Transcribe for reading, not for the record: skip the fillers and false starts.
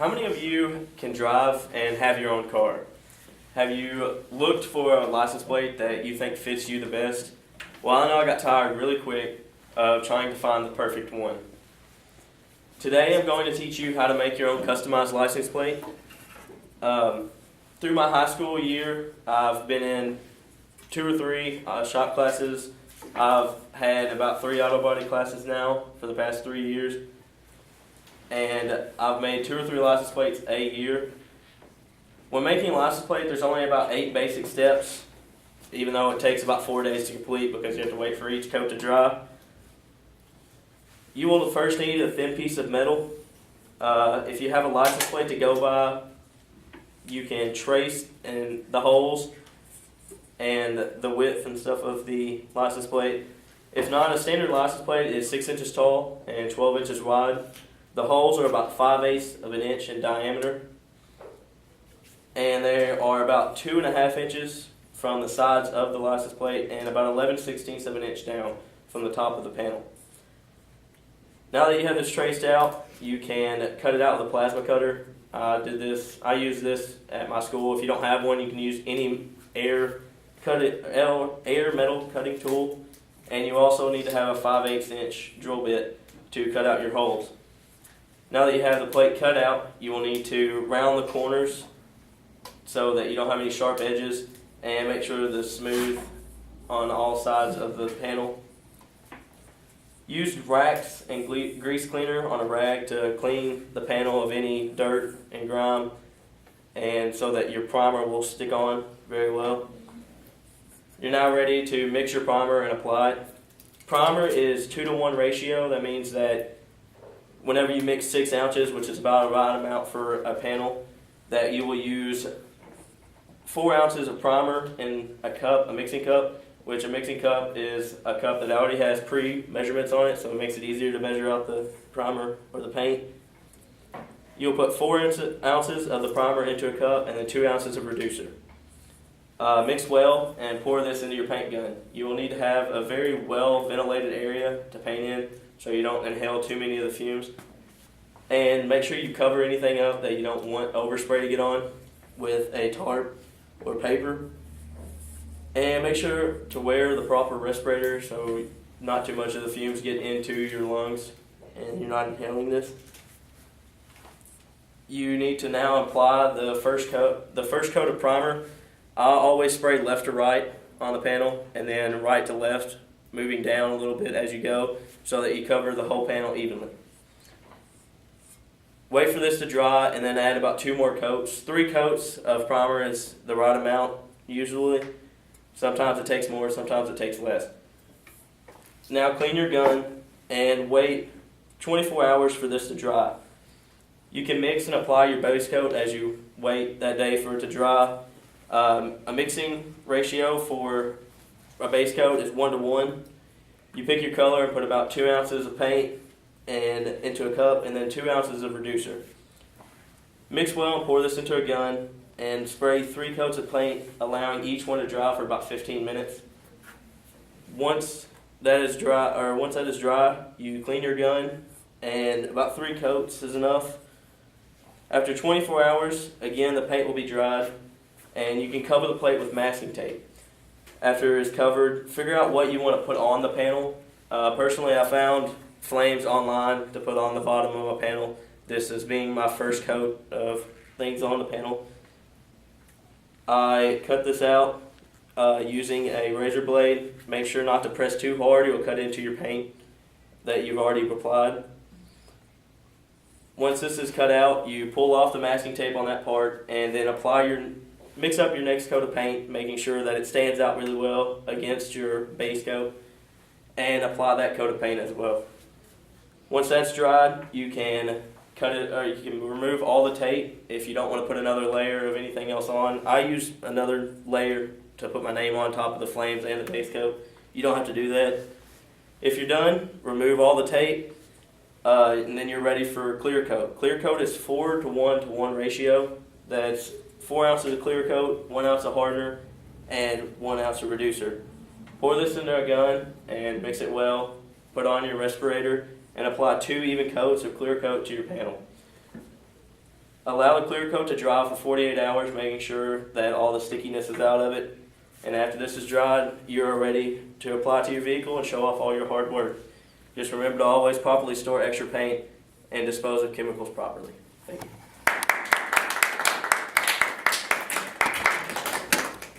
How many of you can drive and have your own car? Have you looked for a license plate that you think fits you the best? Well, I know I got tired really quick of trying to find the perfect one. Today I'm going to teach you how to make your own customized license plate. Through my high school year, I've been in 2 or 3 shop classes. I've had about 3 auto body classes now for the past 3 years. And I've made 2 or 3 license plates a year. When making a license plate, there's only about 8 basic steps, even though it takes about 4 days to complete because you have to wait for each coat to dry. You will first need a thin piece of metal. If you have a license plate to go by, you can trace in the holes and the width and stuff of the license plate. If not, a standard license plate is 6 inches tall and 12 inches wide. The holes are about 5/8 of an inch in diameter, and they are about 2.5 inches from the sides of the license plate and about 11/16 of an inch down from the top of the panel. Now that you have this traced out, you can cut it out with a plasma cutter. I use this at my school. If you don't have one, you can use any air metal cutting tool, and you also need to have a 5/8 inch drill bit to cut out your holes. Now that you have the plate cut out, you will need to round the corners so that you don't have any sharp edges, and make sure they're smooth on all sides of the panel. Use wax and grease cleaner on a rag to clean the panel of any dirt and grime, and so that your primer will stick on very well. You're now ready to mix your primer and apply it. Primer is 2-to-1 ratio. That means that whenever you mix 6 ounces, which is about the right amount for a panel, that you will use 4 ounces of primer in a mixing cup, which a mixing cup is a cup that already has pre-measurements on it, so it makes it easier to measure out the primer or the paint. You'll put 4 ounces of the primer into a cup and then 2 ounces of reducer. Mix well and pour this into your paint gun. You will need to have a very well ventilated area to paint in so you don't inhale too many of the fumes. And make sure you cover anything up that you don't want overspray to get on with a tarp or paper. And make sure to wear the proper respirator so not too much of the fumes get into your lungs and you're not inhaling this. You need to now apply the first coat of primer. I always spray left to right on the panel and then right to left, moving down a little bit as you go so that you cover the whole panel evenly. Wait for this to dry and then add about 2 more coats. 3 coats of primer is the right amount usually. Sometimes it takes more, sometimes it takes less. Now clean your gun and wait 24 hours for this to dry. You can mix and apply your base coat as you wait that day for it to dry. A mixing ratio for a base coat is 1-to-1. You pick your color and put about 2 ounces of paint and into a cup and then 2 ounces of reducer. Mix well and pour this into a gun and spray 3 coats of paint, allowing each one to dry for about 15 minutes. Once that is dry, you clean your gun and about 3 coats is enough. After 24 hours, again the paint will be dried and you can cover the plate with masking tape. After it is covered, figure out what you want to put on the panel. Personally, I found flames online to put on the bottom of my panel. This is being my first coat of things on the panel. I cut this out using a razor blade. Make sure not to press too hard, it will cut into your paint that you've already applied. Once this is cut out, you pull off the masking tape on that part and then mix up your next coat of paint, making sure that it stands out really well against your base coat, and apply that coat of paint as well. Once that's dried, you can cut it, or you can remove all the tape if you don't want to put another layer of anything else on. I use another layer to put my name on top of the flames and the base coat. You don't have to do that. If you're done, remove all the tape, and then you're ready for clear coat. Clear coat is 4-to-1 ratio. That's 4 ounces of clear coat, 1 ounce of hardener, and 1 ounce of reducer. Pour this into a gun and mix it well. Put on your respirator and apply 2 even coats of clear coat to your panel. Allow the clear coat to dry for 48 hours, making sure that all the stickiness is out of it. And after this is dried, you're ready to apply to your vehicle and show off all your hard work. Just remember to always properly store extra paint and dispose of chemicals properly. Thank you.